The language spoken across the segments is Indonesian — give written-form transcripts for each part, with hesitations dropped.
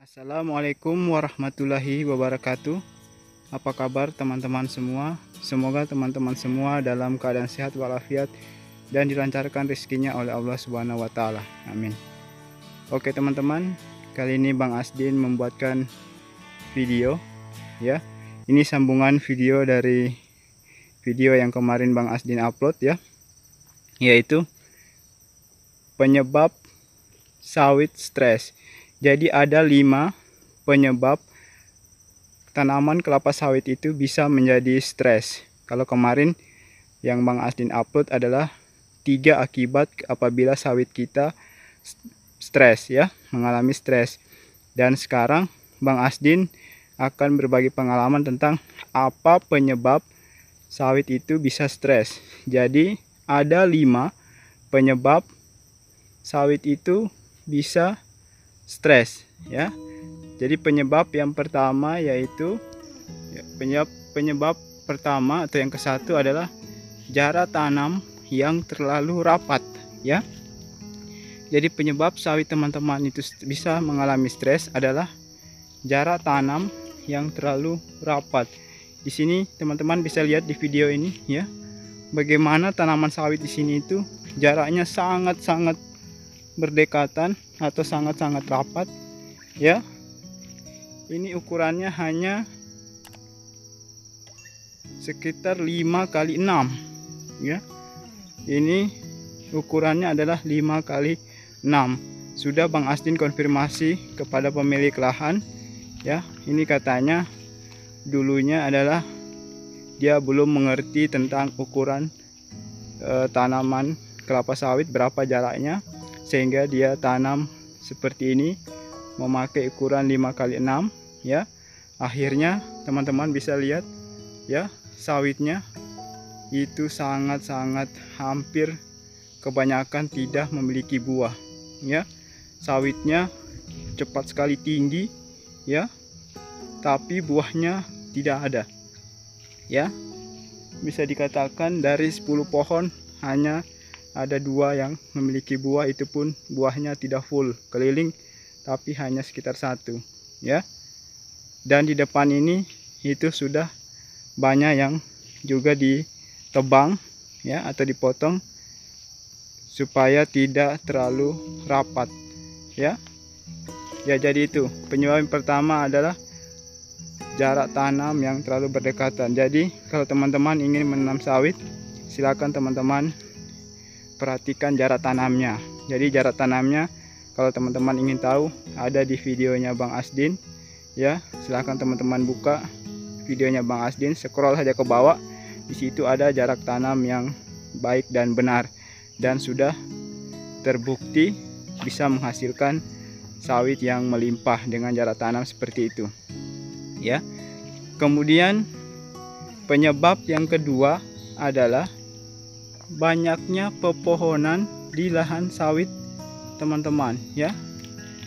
Assalamualaikum warahmatullahi wabarakatuh. Apa kabar teman-teman semua? Semoga teman-teman semua dalam keadaan sehat walafiat dan dilancarkan rezekinya oleh Allah Subhanahu wa taala. Amin. Oke teman-teman, kali ini Bang Asdin membuatkan video ya. Ini sambungan video dari video yang kemarin Bang Asdin upload ya, yaitu penyebab sawit stres. Jadi ada 5 penyebab tanaman kelapa sawit itu bisa menjadi stres. Kalau kemarin yang Bang Asdin upload adalah 3 akibat apabila sawit kita stres ya, mengalami stres. Dan sekarang Bang Asdin akan berbagi pengalaman tentang apa penyebab sawit itu bisa stres. Jadi ada 5 penyebab sawit itu bisa stres ya. Jadi penyebab yang pertama yaitu penyebab pertama atau yang ke-1 adalah jarak tanam yang terlalu rapat ya. Jadi penyebab sawit teman-teman itu bisa mengalami stres adalah jarak tanam yang terlalu rapat. Di sini teman-teman bisa lihat di video ini ya, bagaimana tanaman sawit di sini itu jaraknya sangat-sangat berdekatan atau sangat-sangat rapat ya. Ini ukurannya hanya sekitar 5 kali 6 ya. Ini ukurannya adalah 5 kali 6. Sudah Bang Asdin konfirmasi kepada pemilik lahan ya. Ini katanya dulunya adalah dia belum mengerti tentang ukuran tanaman kelapa sawit berapa jaraknya, sehingga dia tanam seperti ini memakai ukuran 5 kali 6 ya. Akhirnya teman-teman bisa lihat ya, sawitnya itu sangat-sangat hampir kebanyakan tidak memiliki buah ya. Sawitnya cepat sekali tinggi ya, tapi buahnya tidak ada ya. Bisa dikatakan dari 10 pohon hanya ada 2 yang memiliki buah, itu pun buahnya tidak full keliling tapi hanya sekitar 1 ya. Dan di depan ini itu sudah banyak yang juga ditebang ya atau dipotong supaya tidak terlalu rapat ya. Ya, jadi itu penyebab yang pertama adalah jarak tanam yang terlalu berdekatan. Jadi kalau teman-teman ingin menanam sawit, silakan teman-teman perhatikan jarak tanamnya. Jadi jarak tanamnya kalau teman-teman ingin tahu ada di videonya Bang Asdin ya. Silahkan teman-teman buka videonya Bang Asdin, scroll saja ke bawah. Di situ ada jarak tanam yang baik dan benar dan sudah terbukti bisa menghasilkan sawit yang melimpah dengan jarak tanam seperti itu ya. Kemudian penyebab yang kedua adalah banyaknya pepohonan di lahan sawit teman-teman ya.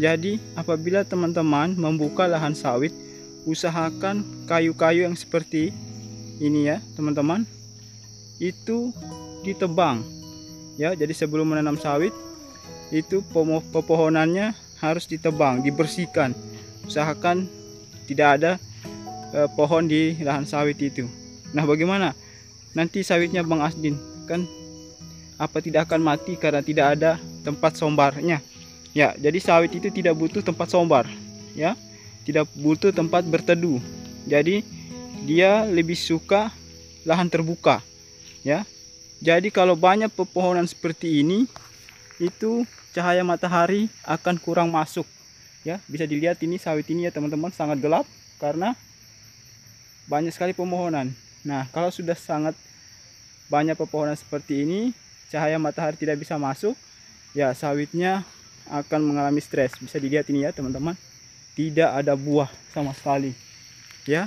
Jadi apabila teman-teman membuka lahan sawit, usahakan kayu-kayu yang seperti ini ya teman-teman, itu ditebang ya. Jadi sebelum menanam sawit itu pepohonannya harus ditebang, dibersihkan. Usahakan tidak ada pohon di lahan sawit itu. Nah, bagaimana nanti sawitnya Bang Asdin? Kan apa tidak akan mati karena tidak ada tempat sombarnya ya. Jadi sawit itu tidak butuh tempat sombar ya, tidak butuh tempat berteduh. Jadi dia lebih suka lahan terbuka ya. Jadi kalau banyak pepohonan seperti ini, itu cahaya matahari akan kurang masuk ya. Bisa dilihat ini sawit ini ya teman-teman, sangat gelap karena banyak sekali pepohonan. Nah, kalau sudah sangat banyak pepohonan seperti ini, cahaya matahari tidak bisa masuk ya, sawitnya akan mengalami stres. Bisa dilihat ini ya teman-teman, tidak ada buah sama sekali ya.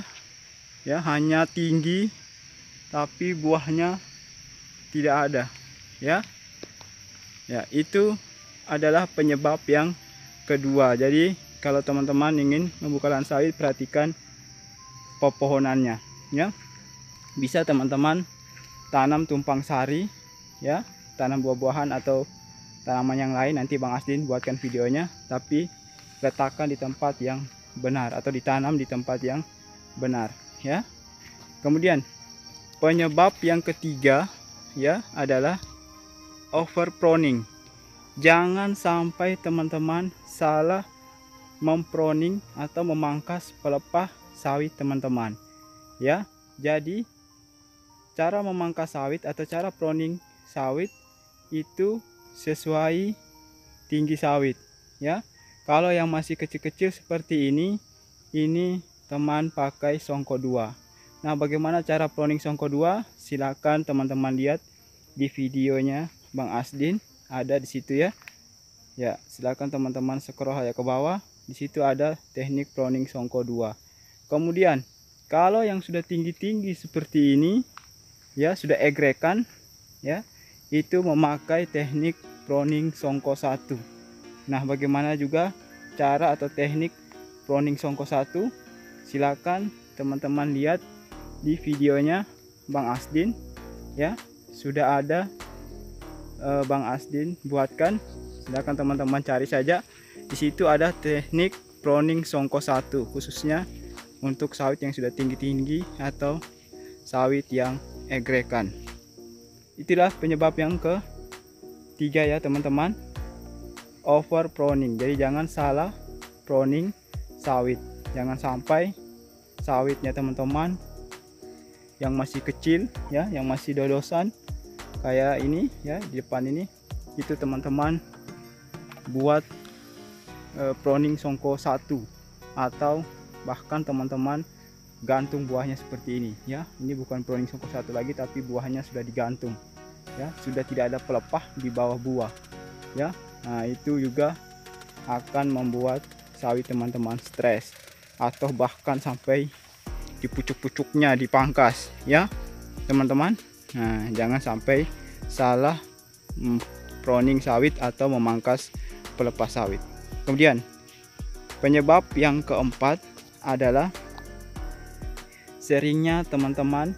Ya, hanya tinggi tapi buahnya tidak ada ya. Ya, itu adalah penyebab yang kedua. Jadi kalau teman-teman ingin membuka lahan sawit, perhatikan pepohonannya ya. Bisa teman-teman tanam tumpang sari ya, tanam buah-buahan atau tanaman yang lain. Nanti Bang Asdin buatkan videonya, tapi letakkan di tempat yang benar atau ditanam di tempat yang benar ya. Kemudian penyebab yang ketiga ya adalah overpruning. Jangan sampai teman-teman salah mempruning atau memangkas pelepah sawit teman-teman ya. Jadi cara memangkas sawit atau cara pruning sawit itu sesuai tinggi sawit ya. Kalau yang masih kecil-kecil seperti ini teman pakai songko 2. Nah, bagaimana cara pruning songko 2? Silakan teman-teman lihat di videonya Bang Asdin, ada di situ ya. Ya, silakan teman-teman scroll ya ke bawah. Di situ ada teknik pruning songko 2. Kemudian, kalau yang sudah tinggi-tinggi seperti ini ya, sudah egrekan ya, itu memakai teknik pruning songko 1. Nah, bagaimana juga cara atau teknik pruning songko 1? Silakan teman-teman lihat di videonya Bang Asdin ya. Sudah ada Bang Asdin buatkan. Silakan teman-teman cari saja. Di situ ada teknik pruning songko 1 khususnya untuk sawit yang sudah tinggi-tinggi atau sawit yang egrekan. Itulah penyebab yang ketiga ya teman-teman, overpruning. Jadi jangan salah pruning sawit. Jangan sampai sawitnya teman-teman yang masih kecil ya, yang masih dodosan kayak ini ya, di depan ini, itu teman-teman buat pruning songko 1 atau bahkan teman-teman gantung buahnya seperti ini ya. Ini bukan pruning songko 1 lagi, tapi buahnya sudah digantung ya, sudah tidak ada pelepah di bawah buah ya. Nah, itu juga akan membuat sawit teman-teman stres atau bahkan sampai di pucuk-pucuknya dipangkas ya teman-teman. Nah, jangan sampai salah pruning sawit atau memangkas pelepah sawit. Kemudian penyebab yang keempat adalah seringnya teman-teman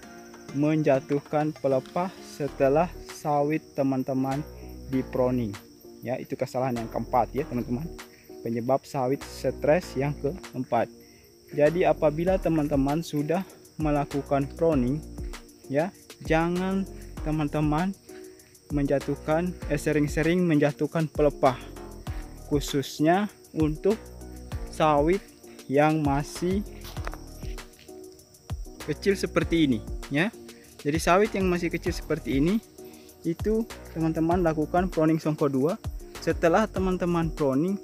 menjatuhkan pelepah setelah sawit teman-teman di pruning ya. Itu kesalahan yang keempat ya teman-teman, penyebab sawit stres yang keempat. Jadi apabila teman-teman sudah melakukan pruning ya, jangan teman-teman menjatuhkan sering-sering menjatuhkan pelepah, khususnya untuk sawit yang masih kecil seperti ini ya. Jadi sawit yang masih kecil seperti ini itu teman-teman lakukan pruning songko 2. Setelah teman-teman pruning,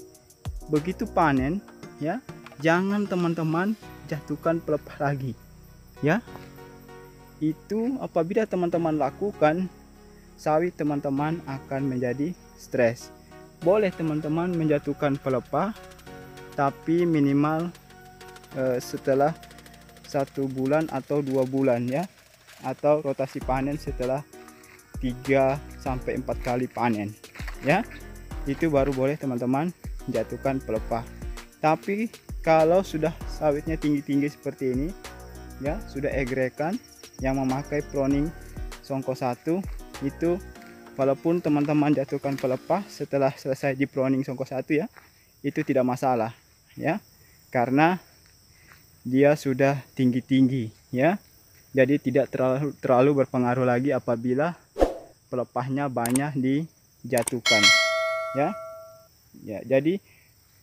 begitu panen ya, jangan teman-teman jatuhkan pelepah lagi ya. Itu apabila teman-teman lakukan, sawit teman-teman akan menjadi stres. Boleh teman-teman menjatuhkan pelepah, tapi minimal setelah 1 bulan atau 2 bulan ya, atau rotasi panen setelah 3 sampai 4 kali panen ya. Itu baru boleh teman-teman jatuhkan pelepah. Tapi kalau sudah sawitnya tinggi-tinggi seperti ini ya, sudah egrekan yang memakai pruning songko 1, itu walaupun teman-teman jatuhkan pelepah setelah selesai di pruning songko 1 ya, itu tidak masalah ya, karena dia sudah tinggi-tinggi ya. Jadi tidak terlalu berpengaruh lagi apabila pelepahnya banyak dijatuhkan ya. Ya, jadi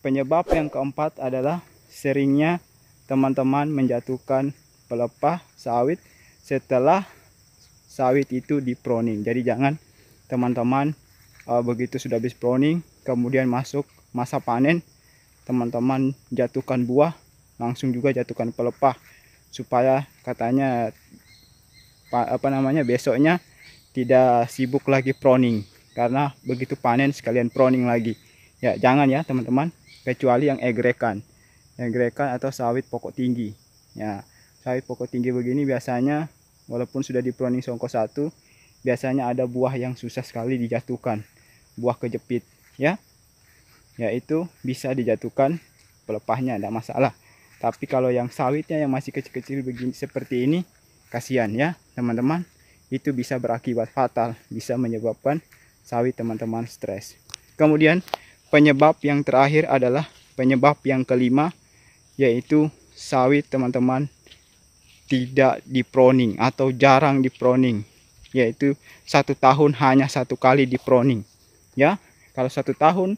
penyebab yang keempat adalah seringnya teman-teman menjatuhkan pelepah sawit setelah sawit itu di pruning. Jadi jangan teman-teman begitu sudah habis pruning kemudian masuk masa panen, teman-teman jatuhkan buah, langsung juga jatuhkan pelepah, supaya katanya besoknya tidak sibuk lagi pruning, karena begitu panen sekalian pruning lagi ya. Jangan ya teman-teman, kecuali yang egrekan atau sawit pokok tinggi ya. Sawit pokok tinggi begini biasanya walaupun sudah di pruning songko 1, biasanya ada buah yang susah sekali dijatuhkan, buah kejepit ya. Ya, itu bisa dijatuhkan pelepahnya, tidak masalah. Tapi kalau yang sawitnya yang masih kecil-kecil begini seperti ini, kasihan ya teman-teman, itu bisa berakibat fatal, bisa menyebabkan sawit teman-teman stres. Kemudian penyebab yang terakhir adalah penyebab yang kelima, yaitu sawit teman-teman tidak diproning atau jarang diproning, yaitu 1 tahun hanya 1 kali diproning. Ya, kalau 1 tahun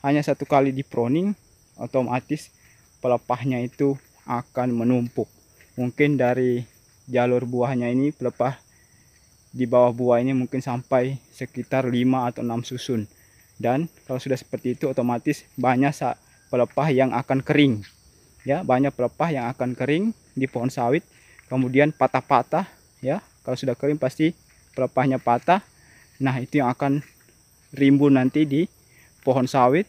hanya 1 kali diproning, otomatis pelepahnya itu akan menumpuk. Mungkin dari jalur buahnya ini, pelepah di bawah buah ini mungkin sampai sekitar 5 atau 6 susun. Dan kalau sudah seperti itu, otomatis banyak pelepah yang akan kering. Ya, banyak pelepah yang akan kering di pohon sawit, kemudian patah-patah. Ya, kalau sudah kering pasti pelepahnya patah. Nah, itu yang akan rimbun nanti di pohon sawit.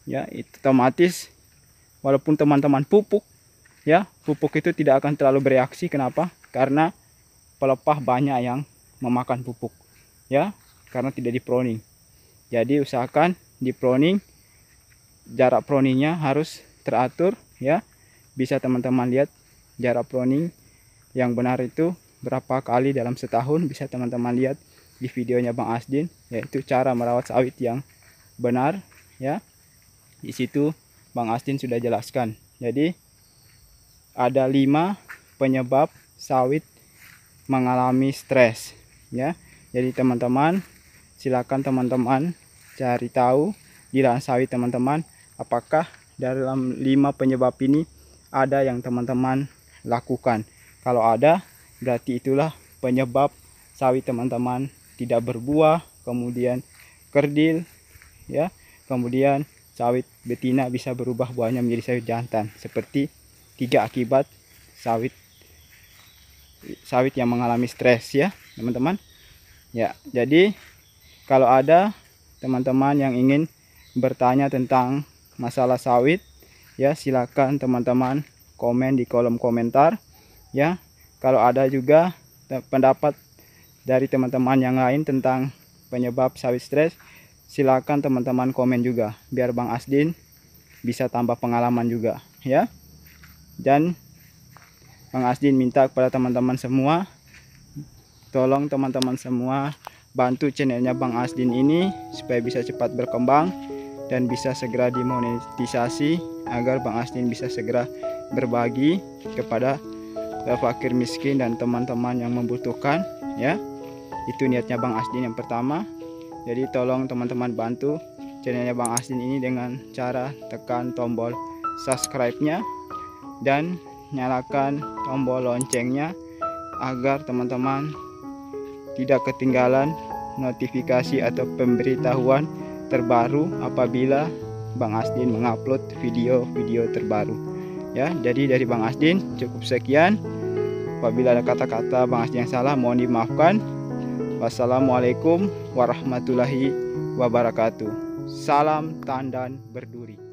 Ya, itu otomatis walaupun teman-teman pupuk, ya, pupuk itu tidak akan terlalu bereaksi. Kenapa? Karena pelepah banyak yang memakan pupuk, ya, karena tidak diproning. Jadi usahakan diproning, jarak proningnya harus teratur, ya. Bisa teman-teman lihat jarak proning yang benar itu berapa kali dalam setahun, bisa teman-teman lihat di videonya Bang Asdin, yaitu cara merawat sawit yang benar, ya. Di situ Bang Asdin sudah jelaskan. Jadi ada 5 penyebab sawit mengalami stres, ya. Jadi teman-teman, silakan teman-teman cari tahu di lahan sawit teman-teman, apakah dalam 5 penyebab ini ada yang teman-teman lakukan. Kalau ada, berarti itulah penyebab sawit teman-teman tidak berbuah, kemudian kerdil, ya, kemudian sawit betina bisa berubah buahnya menjadi sawit jantan. Seperti 3 akibat sawit yang mengalami stres, ya teman-teman. Ya, jadi kalau ada teman-teman yang ingin bertanya tentang masalah sawit, ya silakan teman-teman komen di kolom komentar, ya. Kalau ada juga pendapat dari teman-teman yang lain tentang penyebab sawit stres, silakan teman-teman komen juga, biar Bang Asdin bisa tambah pengalaman juga, ya. Dan Bang Asdin minta kepada teman-teman semua, tolong teman-teman semua bantu channelnya Bang Asdin ini supaya bisa cepat berkembang dan bisa segera dimonetisasi, agar Bang Asdin bisa segera berbagi kepada fakir miskin dan teman-teman yang membutuhkan, ya. Itu niatnya Bang Asdin yang pertama. Jadi tolong teman-teman bantu channelnya Bang Asdin ini dengan cara tekan tombol subscribe-nya dan nyalakan tombol loncengnya, agar teman-teman tidak ketinggalan notifikasi atau pemberitahuan terbaru apabila Bang Asdin mengupload video-video terbaru, ya. Jadi dari Bang Asdin cukup sekian. Apabila ada kata-kata Bang Asdin yang salah, mohon dimaafkan. Wassalamualaikum warahmatullahi wabarakatuh. Salam tandan berduri.